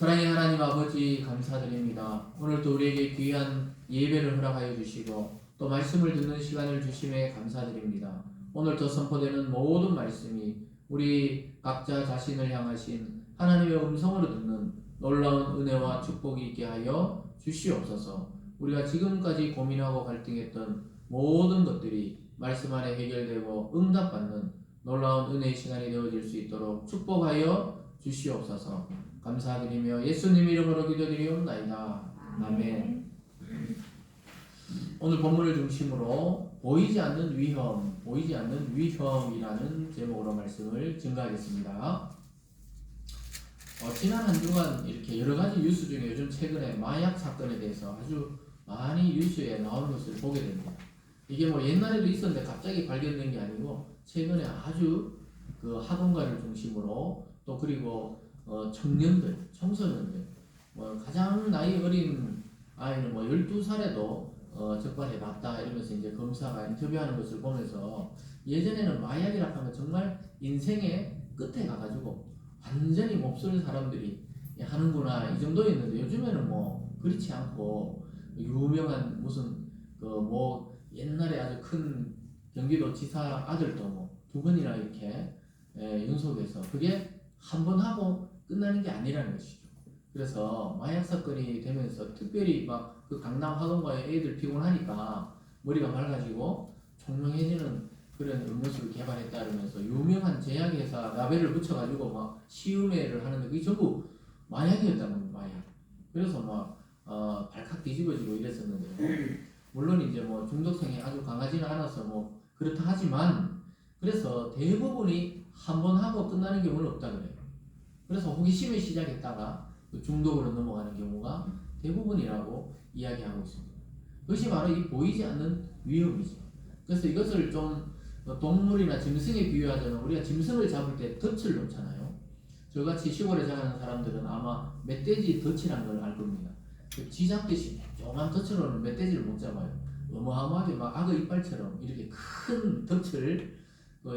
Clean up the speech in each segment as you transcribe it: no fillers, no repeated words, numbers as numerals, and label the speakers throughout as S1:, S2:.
S1: 사랑의 하나님 아버지 감사드립니다. 오늘도 우리에게 귀한 예배를 허락하여 주시고 또 말씀을 듣는 시간을 주심에 감사드립니다. 오늘도 선포되는 모든 말씀이 우리 각자 자신을 향하신 하나님의 음성으로 듣는 놀라운 은혜와 축복이 있게 하여 주시옵소서. 우리가 지금까지 고민하고 갈등했던 모든 것들이 말씀 안에 해결되고 응답받는 놀라운 은혜의 시간이 되어질 수 있도록 축복하여 주시옵소서. 감사드리며 예수님 이름으로 기도드리옵나이다. 아멘. 오늘 본문을 중심으로 보이지 않는 위험이라는 제목으로 말씀을 증가하겠습니다. 지난 한 주간 이렇게 여러 가지 뉴스 중에 요즘 최근에 마약 사건에 대해서 아주 많이 뉴스에 나오는 것을 보게 됩니다. 이게 뭐 옛날에도 있었는데 갑자기 발견된 게 아니고 최근에 아주 그 학원가를 중심으로 또 그리고 청년들, 청소년들, 가장 나이 어린 아이는 12살에도 적발해 봤다 이러면서 이제 검사가 인터뷰하는 것을 보면서 예전에는 마약이라 하면 정말 인생의 끝에 가가지고 완전히 몹쓸 사람들이 하는구나 이 정도였는데 요즘에는 그렇지 않고 유명한 무슨 옛날에 아주 큰 경기도 지사 아들도 2번이나 이렇게 연속해서 그게 한 번 하고 끝나는 게 아니라는 것이죠. 그래서 마약 사건이 되면서 특별히 그 강남 학원가에 애들 피곤하니까 머리가 맑아지고 총명해지는 그런 음료수를 개발했다 그러면서 유명한 제약회사 라벨을 붙여가지고 시음회를 하는데 그게 전부 마약이었다는 거예요. 마약. 그래서 발칵 뒤집어지고 이랬었는데요. 물론 이제 중독성이 아주 강하지는 않아서 그렇다 하지만 그래서 대부분이 한 번 하고 끝나는 경우는 없다 그래요. 그래서 호기심에 시작했다가 중독으로 넘어가는 경우가 대부분이라고 이야기하고 있습니다. 그것이 바로 이 보이지 않는 위험이죠. 그래서 이것을 좀 동물이나 짐승에 비유하자면 우리가 짐승을 잡을 때 덫을 놓잖아요. 저같이 시골에 자라는 사람들은 아마 멧돼지 덫이라는 걸 알 겁니다. 쥐 잡듯이 조그만 덫으로는 멧돼지를 못 잡아요. 어마어마하게 악어 이빨처럼 이렇게 큰 덫을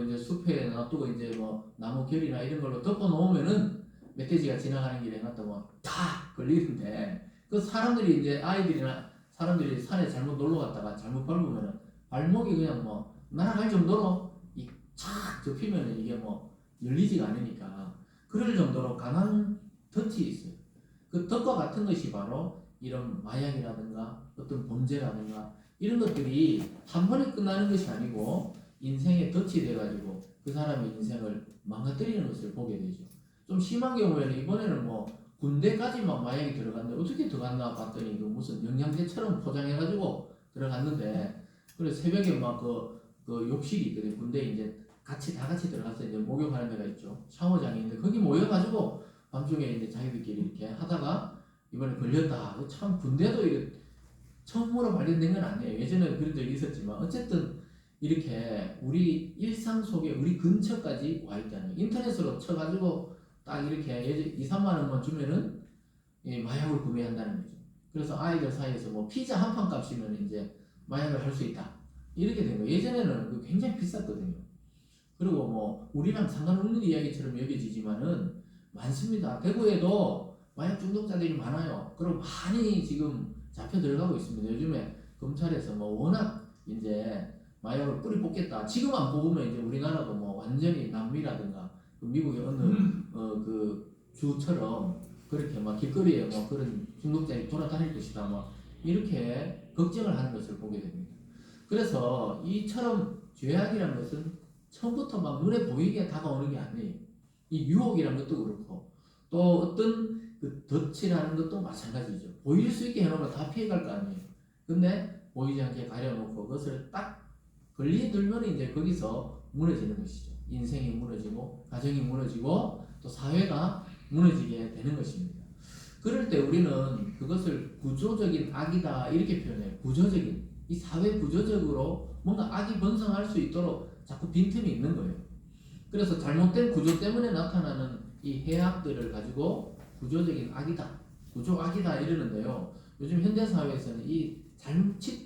S1: 이제 숲에 놔두고 이제 나무 결이나 이런 걸로 덮어 놓으면은 멧돼지가 지나가는 길에 놨다고 탁 걸리는데 그 사람들이 이제 아이들이나 사람들이 산에 잘못 놀러 갔다가 잘못 밟으면은 발목이 그냥 날아갈 정도로 착 접히면은 이게 열리지가 않으니까 그럴 정도로 강한 덫이 있어요. 그 덫과 같은 것이 바로 이런 마약이라든가 어떤 범죄라든가 이런 것들이 한 번에 끝나는 것이 아니고 인생의 덫이 돼가지고 그 사람의 인생을 망가뜨리는 것을 보게 되죠. 좀 심한 경우에는 이번에는 군대까지 마약이 들어갔는데 어떻게 들어갔나 봤더니 무슨 영양제처럼 포장해가지고 들어갔는데 그래 새벽에 그 욕실이 있거든요. 군대에 이제 다 같이 들어가서 이제 목욕하는 데가 있죠. 샤워장이 있는데 거기 모여가지고 밤중에 이제 자기들끼리 이렇게 하다가 이번에 걸렸다. 참 군대도 처음으로 발견된 건 아니에요. 예전에 그런 적이 있었지만 어쨌든 이렇게 우리 일상 속에 우리 근처까지 와 있다는 거예요. 인터넷으로 쳐가지고 딱 이렇게 2-3만 원만 주면은 마약을 구매한다는 거죠. 그래서 아이들 사이에서 피자 한 판 값이면 이제 마약을 할 수 있다. 이렇게 된 거예요. 예전에는 굉장히 비쌌거든요. 그리고 우리랑 상관없는 이야기처럼 여겨지지만은 많습니다. 대구에도 마약 중독자들이 많아요. 그리고 많이 지금 잡혀 들어가고 있습니다. 요즘에 검찰에서 워낙 이제 마약을 뿌리 뽑겠다. 지금 안 뽑으면 이제 우리나라도 완전히 남미라든가 미국의 어느 그 주처럼 그렇게 길거리에 그런 중독자들이 돌아다닐 것이다. 이렇게 걱정을 하는 것을 보게 됩니다. 그래서 이처럼 죄악이라는 것은 처음부터 눈에 보이게 다가오는 게 아니에요. 이 유혹이라는 것도 그렇고 또 어떤 그 덫이라는 것도 마찬가지죠. 보일 수 있게 해놓으면 다 피해갈 거 아니에요. 근데 보이지 않게 가려놓고 그것을 딱 걸리들면 이제 거기서 무너지는 것이죠. 인생이 무너지고 가정이 무너지고 또 사회가 무너지게 되는 것입니다. 그럴 때 우리는 그것을 구조적인 악이다 이렇게 표현해요. 구조적인 이 사회 구조적으로 뭔가 악이 번성할 수 있도록 자꾸 빈틈이 있는 거예요. 그래서 잘못된 구조 때문에 나타나는 이 해악들을 가지고 구조적인 악이다, 구조악이다 이러는데요. 요즘 현대사회에서는 이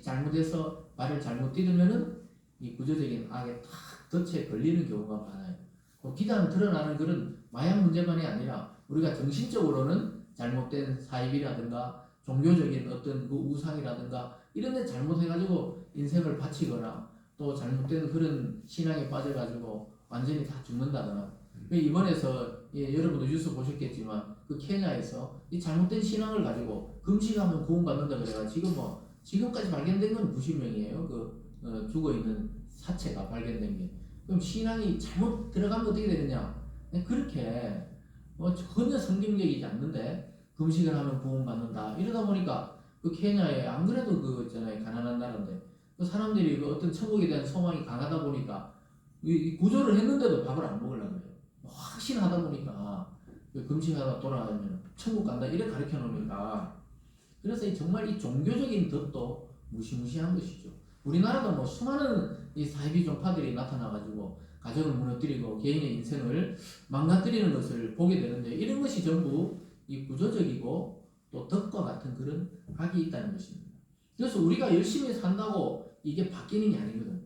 S1: 잘못해서 발을 잘못 디디면은 이 구조적인 악에 탁 덫에 걸리는 경우가 많아요. 기단 드러나는 그런 마약 문제만이 아니라 우리가 정신적으로는 잘못된 사입이라든가 종교적인 어떤 그 우상이라든가 이런 데 잘못해가지고 인생을 바치거나 또 잘못된 그런 신앙에 빠져가지고 완전히 다 죽는다거나 이번에서 여러분도 뉴스 보셨겠지만 그 케냐에서 이 잘못된 신앙을 가지고 금식하면 구원받는다 그래가 지금 뭐 지금까지 발견된 건 90명이에요. 죽어 있는 사체가 발견된 게. 그럼 신앙이 잘못 들어가면 어떻게 되느냐? 그렇게 전혀 성경적이지 않는데 금식을 하면 구원받는다. 이러다 보니까 그 케냐에 안 그래도 그 있잖아요, 가난한 나라인데 그 사람들이 그 어떤 천국에 대한 소망이 강하다 보니까 이 구조를 했는데도 밥을 안 먹으려고 그래요. 확신하다 보니까 금식하다 돌아가면 천국 간다 이래 가르쳐 놓으니까 그래서 정말 이 종교적인 덫도 무시무시한 것이죠. 우리나라도 뭐 수많은 이 사이비 종파들이 나타나가지고 가정을 무너뜨리고 개인의 인생을 망가뜨리는 것을 보게 되는데 이런 것이 전부 이 구조적이고 또 덫과 같은 그런 각이 있다는 것입니다. 그래서 우리가 열심히 산다고 이게 바뀌는 게 아니거든요.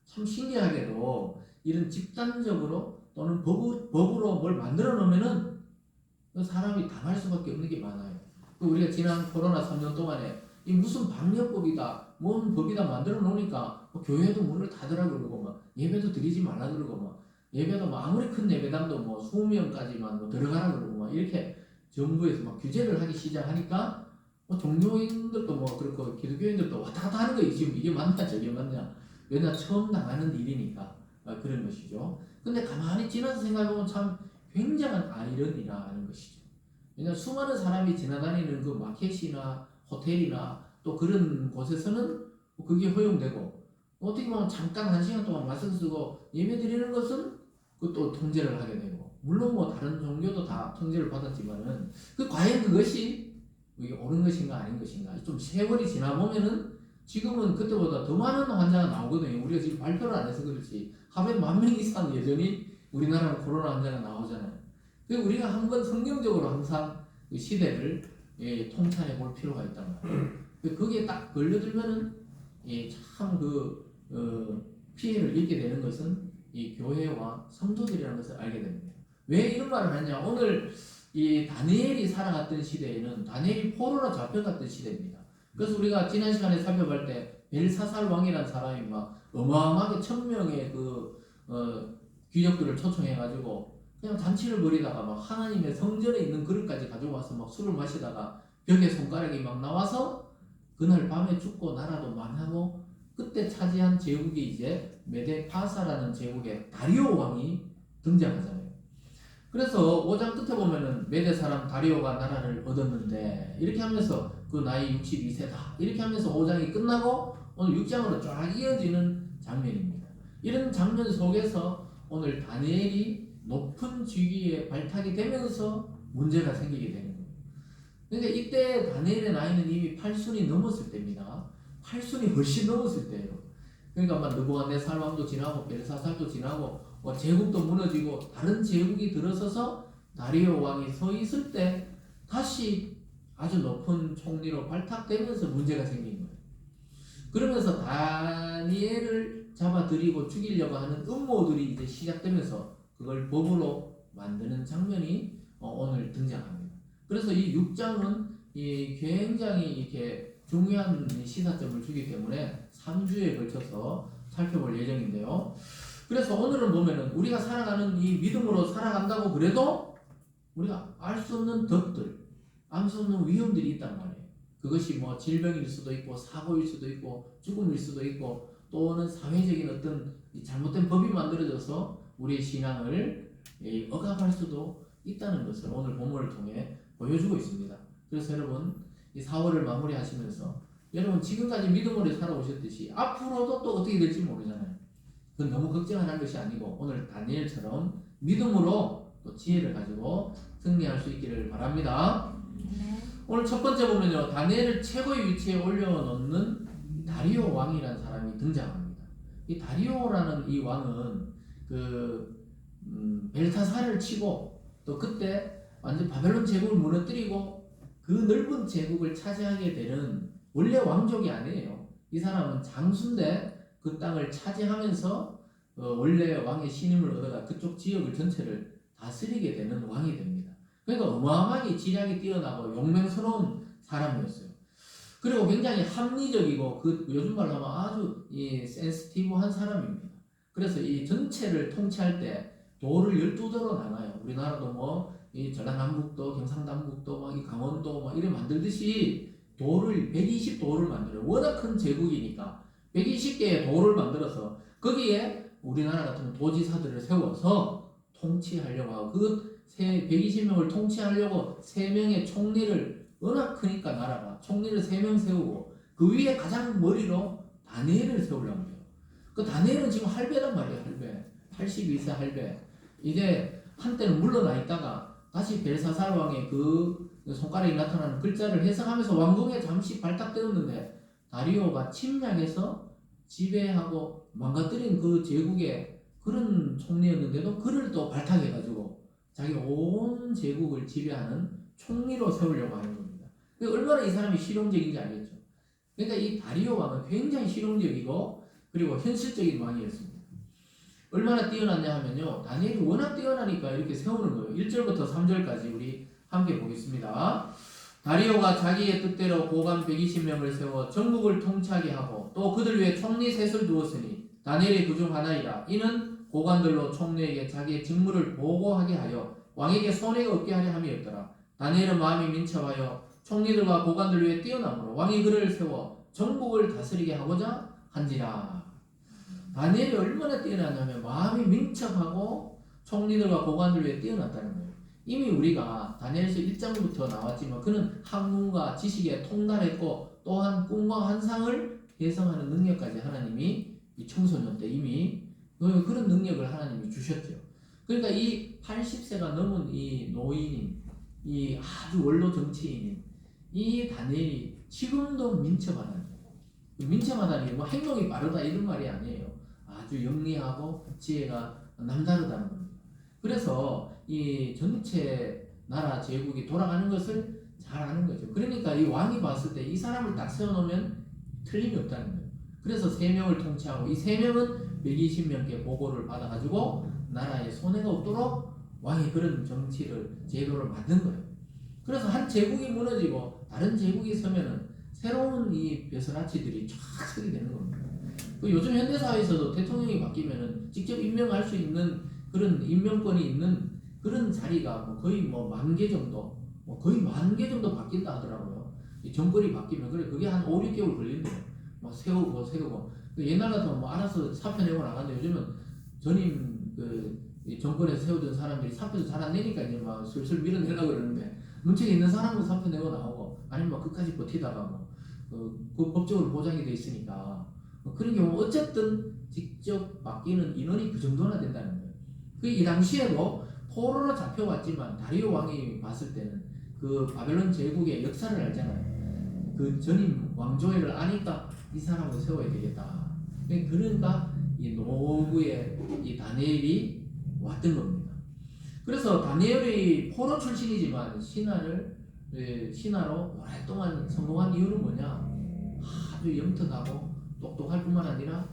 S1: 참 신기하게도 이런 집단적으로 또는 법으로 뭘 만들어 놓으면은 그 사람이 당할 수밖에 없는 게 많아요. 우리가 지난 코로나 3년 동안에 이 무슨 방역법이다, 뭔 법이다 만들어 놓으니까 교회도 문을 닫으라 그러고 막 예배도 드리지 말라 그러고 막 예배도 뭐 아무리 큰 예배당도 뭐 20명까지만 뭐 들어가라 그러고 막 이렇게 정부에서 막 규제를 하기 시작하니까 종교인들도 뭐 그렇고 기독교인들도 왔다 갔다 하는 거예요. 지금 이게 맞냐 저게 맞냐. 왜냐 처음 당하는 일이니까 그런 것이죠. 근데 가만히 지나서 생각해보면 참 굉장한 아이러니라는 것이죠. 왜냐하면 수많은 사람이 지나다니는 그 마켓이나 호텔이나 또 그런 곳에서는 그게 허용되고 어떻게 보면 잠깐 1시간 동안 마스크 쓰고 예배 드리는 것은 그것도 통제를 하게 되고 물론 뭐 다른 종교도 다 통제를 받았지만은 과연 그것이 이게 옳은 것인가 아닌 것인가 좀 세월이 지나보면은 지금은 그때보다 더 많은 환자가 나오거든요. 우리가 지금 발표를 안 해서 그렇지 하루에 10,000명 이상 여전히 우리나라는 코로나 환자가 나오잖아요. 우리가 한번 성경적으로 항상 그 시대를 통찰해 볼 필요가 있단 말이에요. 거기에 딱 걸려들면은 참 피해를 입게 되는 것은 이 교회와 성도들이라는 것을 알게 됩니다. 왜 이런 말을 하냐? 오늘 이 다니엘이 살아갔던 시대에는 다니엘이 포로로 잡혀갔던 시대입니다. 그래서 우리가 지난 시간에 살펴볼 때 벨사살 왕이라는 사람이 막 어마어마하게 1000명의 귀족들을 초청해가지고 그냥 잔치를 벌이다가 막 하나님의 성전에 있는 그릇까지 가지고 와서 막 술을 마시다가 벽에 손가락이 막 나와서 그날 밤에 죽고 나라도 망하고 그때 차지한 제국이 이제 메데파사라는 제국의 다리오 왕이 등장하잖아요. 그래서 5장 끝에 보면은 메데 사람 다리오가 나라를 얻었는데 이렇게 하면서 그 나이 62세다 이렇게 하면서 5장이 끝나고 오늘 6장으로 쫙 이어지는 장면입니다. 이런 장면 속에서 오늘 다니엘이 높은 직위에 발탁이 되면서 문제가 생기게 되는 거예요. 그러니까 이때 다니엘의 나이는 이미 8순이 넘었을 때입니다. 8순이 훨씬 넘었을 때예요. 그러니까 막 느부갓네살 왕도 지나고 벨사살도 지나고 제국도 무너지고 다른 제국이 들어서서 다리오 왕이 서 있을 때 다시 아주 높은 총리로 발탁되면서 문제가 생긴 거예요. 그러면서 다니엘을 잡아들이고 죽이려고 하는 음모들이 이제 시작되면서 그걸 법으로 만드는 장면이 오늘 등장합니다. 그래서 이 6장은 굉장히 이렇게 중요한 시사점을 주기 때문에 3주에 걸쳐서 살펴볼 예정인데요. 그래서 오늘은 보면은 우리가 살아가는 이 믿음으로 살아간다고 그래도 우리가 알 수 없는 덫들, 알 수 없는 위험들이 있단 말이에요. 그것이 뭐 질병일 수도 있고 사고일 수도 있고 죽음일 수도 있고 또는 사회적인 어떤 잘못된 법이 만들어져서 우리의 신앙을 억압할 수도 있다는 것을 오늘 본문을 통해 보여주고 있습니다. 그래서 여러분 이 4월을 마무리하시면서 여러분 지금까지 믿음으로 살아오셨듯이 앞으로도 또 어떻게 될지 모르잖아요. 그건 너무 걱정하는 것이 아니고 오늘 다니엘처럼 믿음으로 또 지혜를 가지고 승리할 수 있기를 바랍니다. 오늘 첫 번째 보면요, 다니엘을 최고의 위치에 올려놓는 다리오 왕이라는 사람이 등장합니다. 이 다리오라는 이 왕은 벨사살을 치고 또 그때 완전 바벨론 제국을 무너뜨리고 그 넓은 제국을 차지하게 되는 원래 왕족이 아니에요. 이 사람은 장수인데 그 땅을 차지하면서 원래 왕의 신임을 얻어가 그쪽 지역을 전체를 다스리게 되는 왕이 됩니다. 그러니까 어마어마하게 지략이 뛰어나고 용맹스러운 사람이었어요. 그리고 굉장히 합리적이고 요즘 말로 하면 아주 센스티브한 사람입니다. 그래서 이 전체를 통치할 때 도를 12도로 나눠요. 우리나라도 이 전라남북도, 경상남북도, 이 강원도 이래 만들듯이 도를 120도를 만들어요. 워낙 큰 제국이니까 120개의 도를 만들어서 거기에 우리나라 같은 도지사들을 세워서 통치하려고 하고 그 120명을 통치하려고 3명의 총리를 워낙 크니까 나라가 총리를 3명 세우고 그 위에 가장 머리로 다니엘을 세우려고 해요. 그 다니엘은 지금 할배란 말이에요. 할배. 82세 할배. 이제 한때는 물러나 있다가 다시 벨사살 왕의 그 손가락에 나타나는 글자를 해석하면서 왕궁에 잠시 발탁되었는데 다리오가 침략해서 지배하고 망가뜨린 그 제국의 그런 총리였는데도 그를 또 발탁해가지고 자기 온 제국을 지배하는 총리로 세우려고 하는 겁니다. 얼마나 이 사람이 실용적인지 알겠죠. 그러니까 이 다리오 왕은 굉장히 실용적이고 그리고 현실적인 왕이었습니다. 얼마나 뛰어났냐 하면요. 다니엘이 워낙 뛰어나니까 이렇게 세우는 거예요. 1절부터 3절까지 우리 함께 보겠습니다. 다리오가 자기의 뜻대로 고관 120명을 세워 전국을 통치하게 하고 또 그들 위에 총리 셋을 두었으니 다니엘이 그중 하나이라. 이는 고관들로 총리에게 자기의 직무를 보고하게 하여 왕에게 손해가 없게 하려 함이었더라. 다니엘은 마음이 민첩하여 총리들과 고관들 위에 뛰어나므로 왕이 그를 세워 전국을 다스리게 하고자 한지라. 다니엘이 얼마나 뛰어나냐면 마음이 민첩하고 총리들과 고관들 위에 뛰어났다는 거예요. 이미 우리가 다니엘서 1장부터 나왔지만 그는 학문과 지식에 통달했고 또한 꿈과 환상을 해석하는 능력까지 하나님이 이 청소년 때 이미 그런 능력을 하나님이 주셨죠. 그러니까 이 80세가 넘은 이 노인인 이 아주 원로 정치인인 이 다니엘이 지금도 민첩하다는 거예요. 민첩하다는 게 행동이 빠르다 이런 말이 아니에요. 아주 영리하고 지혜가 남다르다는 겁니다. 그래서 이 전체 나라 제국이 돌아가는 것을 잘 아는 거죠. 그러니까 이 왕이 봤을 때 이 사람을 딱 세워놓으면 틀림이 없다는 거예요. 그래서 3명을 통치하고 이 3명은 120명께 보고를 받아가지고 나라에 손해가 없도록 왕이 그런 정치를 제도를 만든 거예요. 그래서 한 제국이 무너지고 다른 제국이 서면은 새로운 이 벼슬아치들이 쫙 서게 되는 겁니다. 요즘 현대사회에서도 대통령이 바뀌면은 직접 임명할 수 있는 그런 임명권이 있는 그런 자리가 거의 10,000개 정도, 거의 10,000개 정도 바뀐다 하더라고요. 이 정권이 바뀌면 그게 한 5, 6개월 걸린대요. 세우고. 옛날 같으면 알아서 사표 내고 나가는데 요즘은 전임 정권에서 세우던 사람들이 사표도 잘 안 내니까 이제 슬슬 밀어내려고 그러는데 문책이 있는 사람은 사표 내고 나오고 아니면 끝까지 버티다가 그 법적으로 보장이 돼 있으니까 그런 경우 어쨌든 직접 바뀌는 인원이 그 정도나 된다는 거예요. 이 당시에도 포로로 잡혀왔지만 다리오 왕이 봤을 때는 그 바벨론 제국의 역사를 알잖아요. 그 전임 왕조회를 아니까 이 사람을 세워야 되겠다. 그러니까 이 노구의 이 다니엘이 왔던 겁니다. 그래서 다니엘이 포로 출신이지만 신하로 오랫동안 성공한 이유는 뭐냐? 아주 영특하고 똑똑할 뿐만 아니라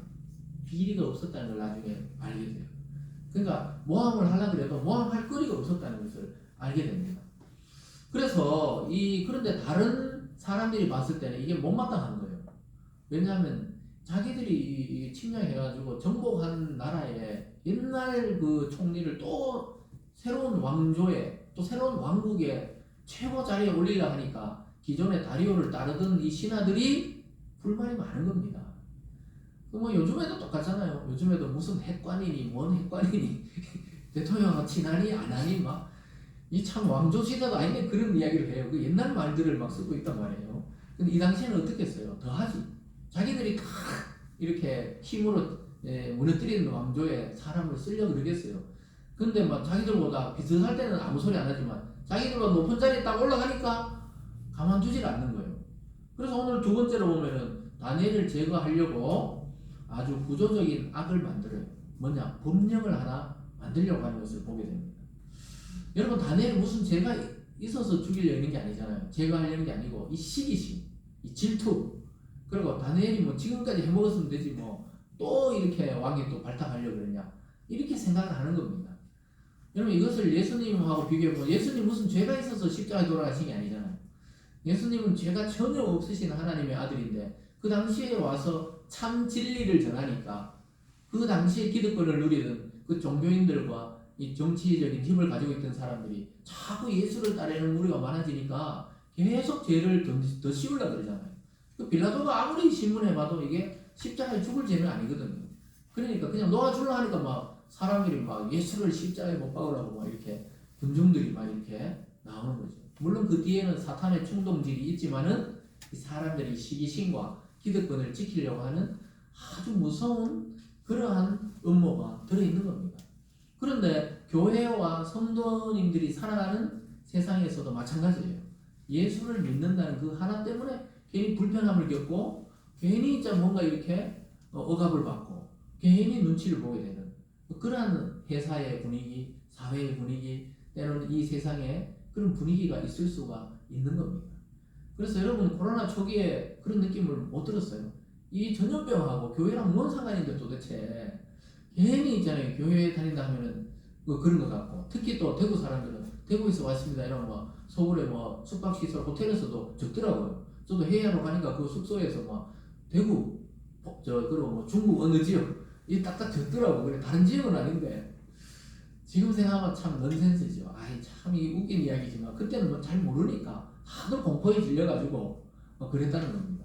S1: 비리가 없었다는 걸 나중에 알게 돼요. 그러니까 모함을 하려고 해도 모함할 거리가 없었다는 것을 알게 됩니다. 그래서 그런데 다른 사람들이 봤을 때는 이게 못마땅한 거예요. 왜냐하면 자기들이 침략해가지고 정복한 나라에 옛날 그 총리를 또 새로운 왕조에 또 새로운 왕국의 최고 자리에 올리려 하니까 기존의 다리오를 따르던 이 신하들이 불만이 많은 겁니다. 요즘에도 똑같잖아요. 요즘에도 무슨 핵관이니 뭔 핵관이니 대통령하고 친하니 안 하니 이 참 왕조 시대도 아닌데 그런 이야기를 해요. 그 옛날 말들을 쓰고 있단 말이에요. 근데 이 당시에는 어떻게 했어요? 더 하지. 자기들이 다 이렇게 힘으로 무너뜨리는 왕조에 사람을 쓰려고 그러겠어요. 근데 자기들보다 비슷할 때는 아무 소리 안 하지만 자기들보다 높은 자리에 딱 올라가니까 가만두질 않는 거예요. 그래서 오늘 두 번째로 보면은 다니엘을 제거하려고 아주 구조적인 악을 만들어요. 뭐냐? 법령을 하나 만들려고 하는 것을 보게 됩니다. 여러분 다니엘은 무슨 죄가 있어서 죽이려는 게 아니잖아요. 제거하려는 게 아니고 이 시기심, 이 질투 그리고 다니엘이 지금까지 해먹었으면 되지 또 이렇게 왕이 또 발탁하려고 그러냐 이렇게 생각을 하는 겁니다. 여러분 이것을 예수님하고 비교해보면 예수님 무슨 죄가 있어서 십자가에 돌아가신 게 아니잖아요. 예수님은 죄가 전혀 없으신 하나님의 아들인데 그 당시에 와서 참 진리를 전하니까 그 당시에 기득권을 누리던 그 종교인들과 이 정치적인 힘을 가지고 있던 사람들이 자꾸 예수를 따르는 무리가 많아지니까 계속 죄를 더 씌우려고 그러잖아요. 그 빌라도가 아무리 신문에 봐도 이게 십자가에 죽을 죄는 아니거든요. 그러니까 그냥 놓아주려 하니까 막 사람들이 막 예수를 십자가에 못 박으라고 막 이렇게 군중들이 막 이렇게 나오는 거죠. 물론 그 뒤에는 사탄의 충동질이 있지만은 이 사람들이 시기심과 기득권을 지키려고 하는 아주 무서운 그러한 음모가 들어있는 겁니다. 그런데 교회와 성도님들이 살아가는 세상에서도 마찬가지예요. 예수를 믿는다는 그 하나 때문에 괜히 불편함을 겪고 괜히 진짜 뭔가 이렇게 억압을 받고 괜히 눈치를 보게 되는 그러한 회사의 분위기, 사회의 분위기, 때로는 이 세상에 그런 분위기가 있을 수가 있는 겁니다. 그래서 여러분 코로나 초기에 그런 느낌을 못 들었어요. 이 전염병하고 교회랑 뭔 상관인데 도대체 괜히 있잖아요. 교회에 다닌다 하면은 그런 것 같고 특히 또 대구 사람들은 대구에서 왔습니다 이런 뭐 서울에 뭐 숙박시설 호텔에서도 적더라고요. 저도 해외로 가니까 그 숙소에서 막 대구 그리고 뭐 중국 어느 지역 이 딱딱 적더라고. 그래 다른 지역은 아닌데 지금 생각하면 참 넌센스죠. 아이 참 이 웃긴 이야기지만 그때는 뭐 잘 모르니까 다들 공포에 질려가지고 그랬다는 겁니다.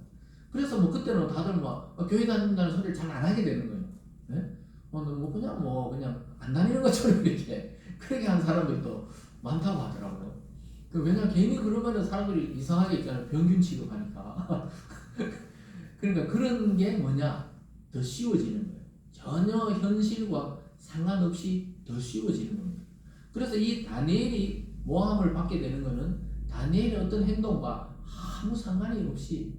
S1: 그래서 뭐 그때는 다들 막 교회 다닌다는 소리를 잘 안 하게 되는 거예요. 네? 그냥 안 다니는 것처럼 이렇게 그렇게 한 사람들도 많다고 하더라고요. 왜냐면 괜히 그러면은 사람들이 이상하게 있잖아요. 병균 취급하니까. 그러니까 그런 게 뭐냐? 더 쉬워지는 거예요. 전혀 현실과 상관없이 더 쉬워지는 겁니다. 그래서 이 다니엘이 모함을 받게 되는 것은 다니엘의 어떤 행동과 아무 상관이 없이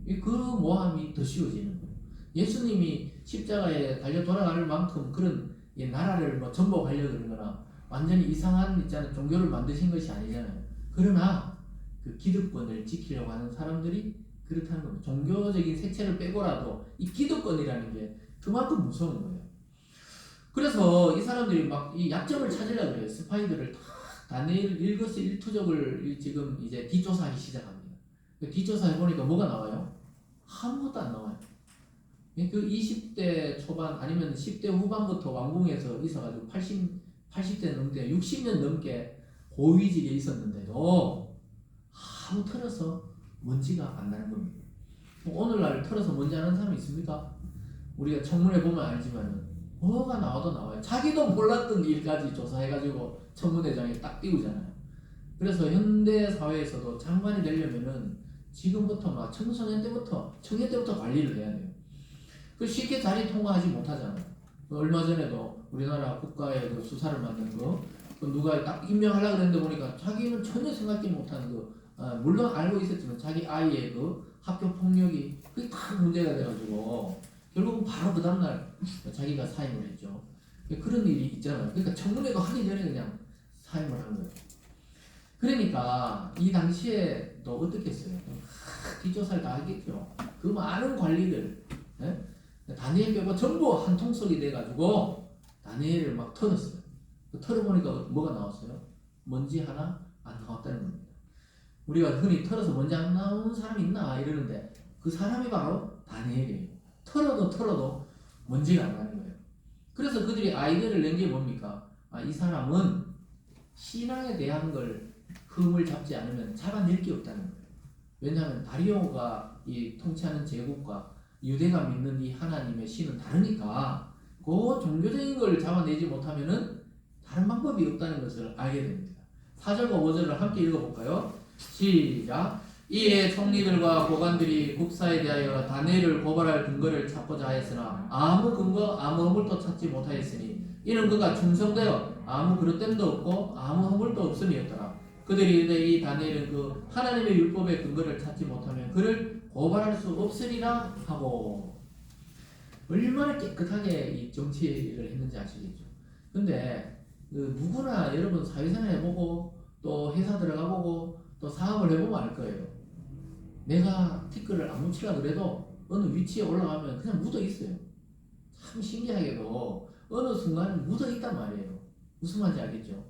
S1: 그 모함이 더 쉬워지는 거예요. 예수님이 십자가에 달려 돌아갈 만큼 그런 나라를 뭐 전복하려고 그런 거나 완전히 이상한 있잖아요. 종교를 만드신 것이 아니잖아요. 그러나 그 기득권을 지키려고 하는 사람들이 그렇다는 겁니다. 종교적인 색채를 빼고라도 이 기득권이라는 게 그만큼 무서운 거예요. 그래서 이 사람들이 막 이 약점을 찾으려고 그래요. 스파이들을 다 다니엘 일거수일투족을 지금 이제 뒷조사하기 시작합니다. 뒷조사 해보니까 뭐가 나와요? 아무것도 안 나와요. 그 20대 초반 아니면 10대 후반부터 왕궁에서 있어가지고 80대 넘게 60년 넘게 고위직에 있었는데도 아무 털어서 먼지가 안 나는 겁니다. 오늘날 털어서 먼지 하는 사람이 있습니까? 우리가 청문회 보면 알지만 뭐가 나와도 나와요. 자기도 몰랐던 일까지 조사해가지고 청문회장에 딱 띄우잖아요. 그래서 현대 사회에서도 장관이 되려면은 지금부터 막 청소년 때부터 청년 때부터 관리를 해야 돼요. 그 쉽게 자리 통과하지 못하잖아요. 얼마 전에도 우리나라 국가의 그 수사를 맡는 그 누가 딱 임명하려고 했는데 보니까 자기는 전혀 생각지 못하는 물론 알고 있었지만 자기 아이의 그 학교 폭력이 그게 다 문제가 돼가지고 결국은 바로 그 다음날 자기가 사임을 했죠. 그런 일이 있잖아요. 그러니까 청문회도 하기 전에 그냥 사임을 한 거예요. 그러니까 이 당시에 또 어떻게 했어요? 뒷조사를 다 하겠죠. 그 많은 관리들 다니엘 빼고 전부 한 통속이 돼가지고 다니엘을 막 털었어요. 털어보니까 뭐가 나왔어요? 먼지 하나 안 나왔다는 겁니다. 우리가 흔히 털어서 먼지 안 나오는 사람이 있나 이러는데 그 사람이 바로 다니엘이에요. 털어도 먼지가 안 나는 거예요. 그래서 그들이 아이디어를 낸 게 뭡니까? 이 사람은 신앙에 대한 걸 흠을 잡지 않으면 잡아낼 게 없다는 거예요. 왜냐하면 다리오가 이 통치하는 제국과 유대가 믿는 이 하나님의 신은 다르니까 그 종교적인 걸 잡아내지 못하면은 다른 방법이 없다는 것을 알게 됩니다. 4절과 5절을 함께 읽어볼까요? 시작. 이에 총리들과 고관들이 국사에 대하여 다니엘을 고발할 근거를 찾고자 하였으나 아무 근거 아무 허물도 찾지 못하였으니 이는 그가 충성되어 아무 그릇됨도 없고 아무 허물도 없음이었더라. 그들이 이 다니엘은 그 하나님의 율법의 근거를 찾지 못하면 그를 고발할 수 없으리라 하고. 얼마나 깨끗하게 이 정치를 했는지 아시겠죠? 근데 누구나 여러분 사회생활 해보고 또 회사 들어가보고 또 사업을 해보면 알 거예요. 내가 티끌을 안 묻히려 그래도 어느 위치에 올라가면 그냥 묻어 있어요. 참 신기하게도 어느 순간은 묻어 있단 말이에요. 무슨 말인지 알겠죠?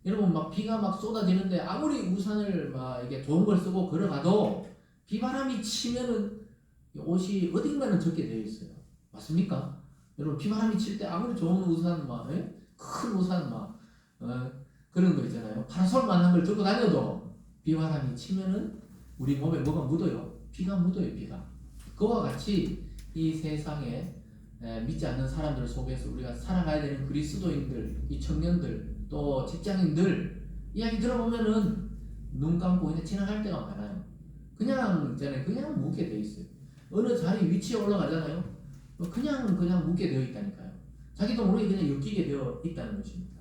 S1: 여러분 막 비가 막 쏟아지는데 아무리 우산을 막 이게 좋은 걸 쓰고 걸어가도 비바람이 치면은 옷이 어딘가는 젖게 되어 있어요. 맞습니까? 여러분 비바람이 칠 때 아무리 좋은 우산 막 큰 우산 막 그런 거 있잖아요. 파라솔 만한 걸 들고 다녀도 비바람이 치면은 우리 몸에 뭐가 묻어요? 피가 묻어요. 피가. 그와 같이 이 세상에 믿지 않는 사람들 속에서 우리가 살아가야 되는 그리스도인들, 이 청년들, 또 직장인들 이야기 들어보면은 눈 감고 그냥 지나갈 때가 많아요. 그냥 묻게 돼 있어요. 어느 자리 위치에 올라가잖아요. 그냥 묻게 되어 있다니까요. 자기도 모르게 그냥 엮이게 되어 있다는 것입니다.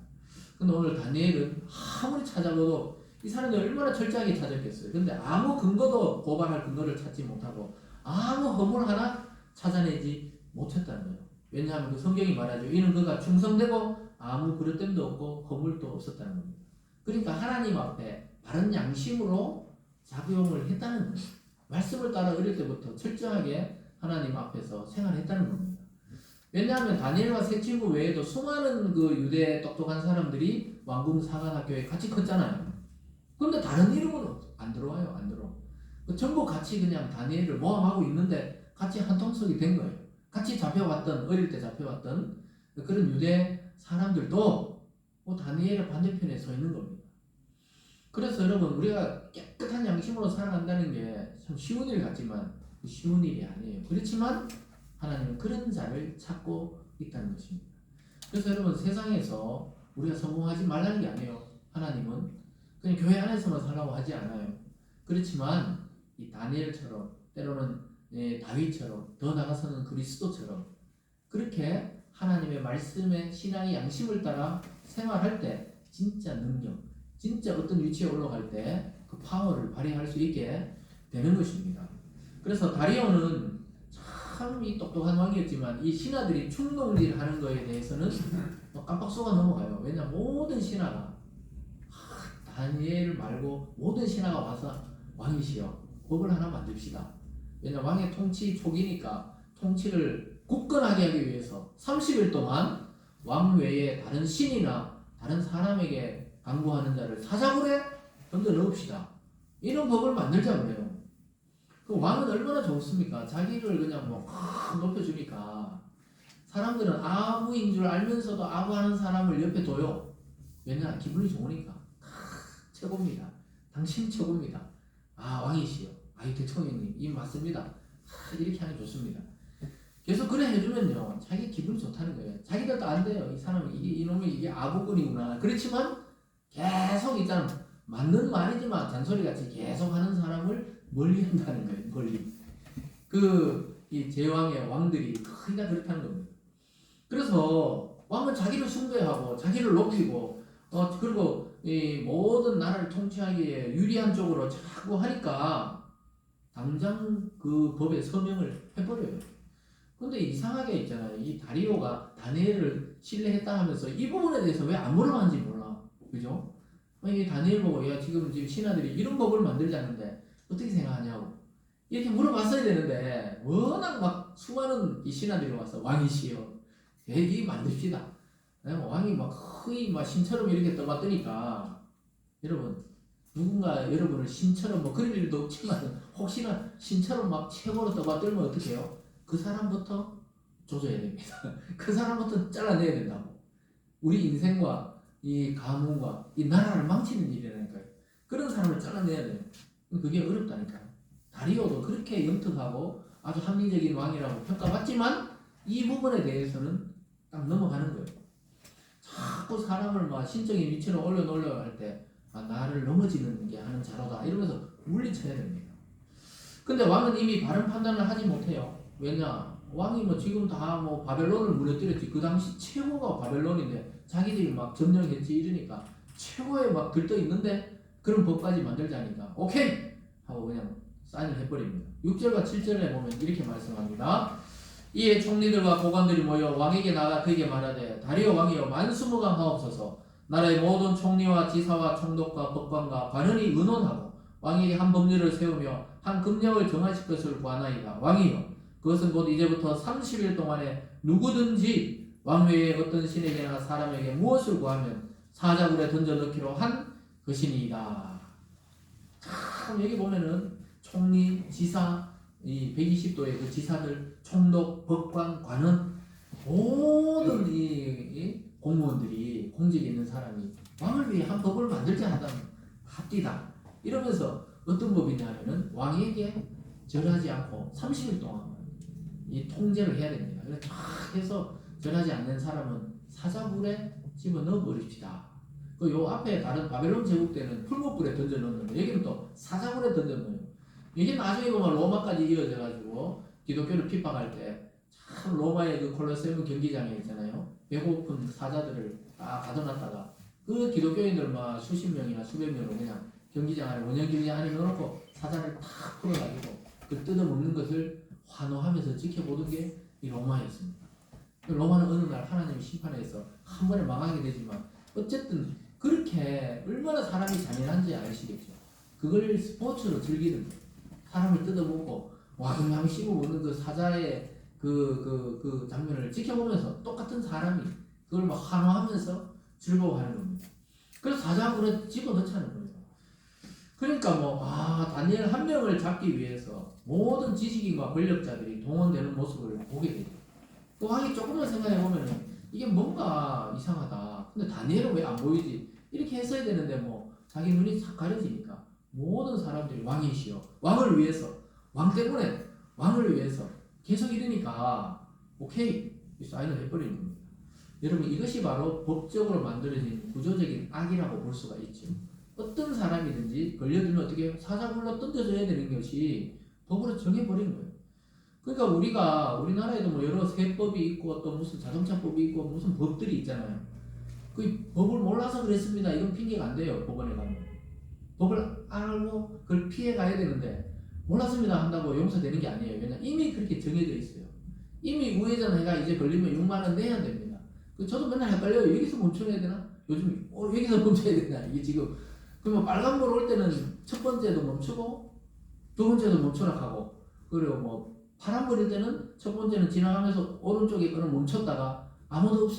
S1: 근데 오늘 다니엘은 아무리 찾아봐도 이 사람이 얼마나 철저하게 찾았겠어요. 근데 아무 근거도 고발할 근거를 찾지 못하고 아무 허물 하나 찾아내지 못했다는 거예요. 왜냐하면 그 성경이 말하죠. 이는 그가 충성되고 아무 그릇됨도 없고 허물도 없었다는 겁니다. 그러니까 하나님 앞에 바른 양심으로 작용을 했다는 거예요. 말씀을 따라 어릴 때부터 철저하게 하나님 앞에서 생활했다는 겁니다. 왜냐하면 다니엘과 세 친구 외에도 수많은 그 유대 똑똑한 사람들이 왕궁 사관학교에 같이 컸잖아요. 근데 다른 이름은 안 들어와요. 안 들어. 전부 같이 그냥 다니엘을 모함하고 있는데 같이 한 통속이 된 거예요. 같이 잡혀왔던, 어릴 때 잡혀왔던 그런 유대 사람들도 다니엘의 반대편에 서 있는 겁니다. 그래서 여러분 우리가 깨끗한 양심으로 살아간다는 게 참 쉬운 일 같지만 쉬운 일이 아니에요. 그렇지만 하나님은 그런 자를 찾고 있다는 것입니다. 그래서 여러분 세상에서 우리가 성공하지 말라는 게 아니에요. 하나님은 그냥 교회 안에서만 살라고 하지 않아요. 그렇지만 이 다니엘처럼 때로는 다윗처럼 더 나아가서는 그리스도처럼 그렇게 하나님의 말씀에 신앙의 양심을 따라 생활할 때 진짜 능력, 진짜 어떤 위치에 올라갈 때 그 파워를 발휘할 수 있게 되는 것입니다. 그래서 다리오는 참 이 똑똑한 왕이었지만 이 신하들이 충동질 하는 거에 대해서는 깜빡 속아 넘어가요. 왜냐하면 모든 신하가 다니엘 말고 모든 신하가 와서 왕이시여 법을 하나 만듭시다. 왜냐하면 왕의 통치 초기니까 통치를 굳건하게 하기 위해서 30일 동안 왕 외에 다른 신이나 다른 사람에게 강구하는 자를 사자굴에 던져 넣읍시다. 이런 법을 만들자 그래요. 그 왕은 얼마나 좋습니까? 자기를 그냥 높여주니까 사람들은 아부인 줄 알면서도 아부하는 사람을 옆에 둬요. 왜냐? 기분이 좋으니까. 최고입니다. 당신 최고입니다. 왕이시여. 이 대통령님 이 맞습니다. 이렇게 하는 게 좋습니다. 계속 그래 해주면요 자기 기분이 좋다는 거예요. 자기들도 안 돼요. 이 사람은 이놈이 아부군이구나. 그렇지만 계속 일단 맞는 말이지만 잔소리같이 계속 하는 사람을 멀리 한다는 거예요. 멀리. 이 제왕의 왕들이 거의 다 그렇다는 겁니다. 그래서 왕은 자기를 숭배하고 자기를 높이고 그리고 이 모든 나라를 통치하기에 유리한 쪽으로 자꾸 하니까 당장 그 법에 서명을 해버려요. 근데 이상하게 있잖아요. 이 다리오가 다니엘을 신뢰했다 하면서 이 부분에 대해서 왜 안 물어봤는지 몰라. 그죠? 이 다니엘 보고 지금 신하들이 이런 법을 만들자는데 어떻게 생각하냐고 이렇게 물어봤어야 되는데 워낙 막 수많은 이 신하들이 와서 왕이시여 이 만듭시다. 왕이 막 거의 막 신처럼 이렇게 떠받드니까 여러분 누군가 여러분을 신처럼 그런 일도 없지만 혹시나 신처럼 막 최고로 떠받들면 어떻게 해요? 그 사람부터 조져야 됩니다. 그 사람부터 잘라내야 된다고. 우리 인생과 이 가문과 이 나라를 망치는 일이라니까요. 그런 사람을 잘라내야 돼요. 그게 어렵다니까요. 다리오도 그렇게 영특하고 아주 합리적인 왕이라고 평가받지만 이 부분에 대해서는 딱 넘어가는 거예요. 자꾸 사람을 막 신적인 위치로 올려 할 때 나를 넘어지는 게 하는 자로다 이러면서 물리쳐야 됩니다. 근데 왕은 이미 바른 판단을 하지 못해요. 왜냐? 왕이 지금 다 바벨론을 무너뜨렸지. 그 당시 최고가 바벨론인데 자기들이 막 점령했지 이러니까 최고에 막 들떠 있는데 그런 법까지 만들자니까 오케이 하고 그냥 사인을 해버립니다. 6절과 7절에 보면 이렇게 말씀합니다. 이에 총리들과 고관들이 모여 왕에게 나가 그에게 말하되 다리오 왕이여 만수무강하옵소서. 나라의 모든 총리와 지사와 총독과 법관과 관원이 의논하고 왕에게 한 법률을 세우며 한 금령을 정하실 것을 구하나이다. 왕이여 그것은 곧 이제부터 30일 동안에 누구든지 왕외에 어떤 신에게나 사람에게 무엇을 구하면 사자굴에 던져 넣기로 한 것이니이다. 참 여기 보면은 총리, 지사, 이 120도의 그 지사들, 총독, 법관, 관원 모든 이 공무원들이 공직에 있는 사람이 왕을 위해 한 법을 만들자 하다면 합디다. 이러면서 어떤 법이냐면은 왕에게 절하지 않고 30일 동안 이 통제를 해야 됩니다. 그래서 쫙 해서 절하지 않는 사람은 사자굴에 집어 넣어 버립시다. 그 요 앞에 다른 바벨론 제국 때는 풀무불에 던져 넣는데 여기는 또 사자굴에 던져 넣어요. 이게 나중에 보면 로마까지 이어져 가지고 기독교를 핍박할 때 참 로마의 그 콜로세움 경기장에 있잖아요. 배고픈 사자들을 다 가둬놨다가 그 기독교인들 막 수십 명이나 수백 명을 그냥 경기장 안에 원형 경기장 안에 넣어놓고 사자를 탁 풀어가지고 그 뜯어먹는 것을 환호하면서 지켜보던 게 이 로마였습니다. 로마는 어느 날 하나님이 심판해서 한 번에 망하게 되지만 어쨌든 그렇게 얼마나 사람이 잔인한지 아시겠죠. 그걸 스포츠로 즐기는 거예요. 사람을 뜯어먹고 와 그냥 씹어먹는 그 사자의 그 장면을 지켜보면서 똑같은 사람이 그걸 막 환호하면서 즐거워하는 겁니다. 그래서 사자굴에 집어넣자는 거예요. 그러니까 다니엘 한 명을 잡기 위해서 모든 지식인과 권력자들이 동원되는 모습을 보게 되죠. 그 왕이 조금만 생각해 보면 이게 뭔가 이상하다. 근데 다니엘은 왜 안 보이지? 이렇게 했어야 되는데 자기 눈이 싹 가려지니까 모든 사람들이 왕이시여 왕을 위해서 왕 때문에 왕을 위해서 계속 이러니까 오케이 사인을 해버리는 겁니다. 여러분 이것이 바로 법적으로 만들어진 구조적인 악이라고 볼 수가 있죠. 어떤 사람이든지 걸려들면 어떻게 사자굴로 던져줘야 되는 것이 법으로 정해버린 거예요. 그러니까 우리나라에도 여러 세법이 있고 또 무슨 자동차법이 있고 무슨 법들이 있잖아요. 그 법을 몰라서 그랬습니다. 이건 핑계가 안 돼요. 법원에 가면. 법을 알고 그걸 피해 가야 되는데 몰랐습니다 한다고 용서되는 게 아니에요. 왜냐면 이미 그렇게 정해져 있어요. 이미 우회전 해가 이제 걸리면 6만 원 내야 됩니다. 저도 맨날 헷갈려요. 여기서 멈춰야 되나? 요즘 여기서 멈춰야 되나? 이게 지금 그러면 빨간불 올 때는 첫 번째도 멈추고 두 번째도 멈춰라 하고 그리고 파란불일 때는 첫 번째는 지나가면서 오른쪽에 거는 멈췄다가 아무도 없으면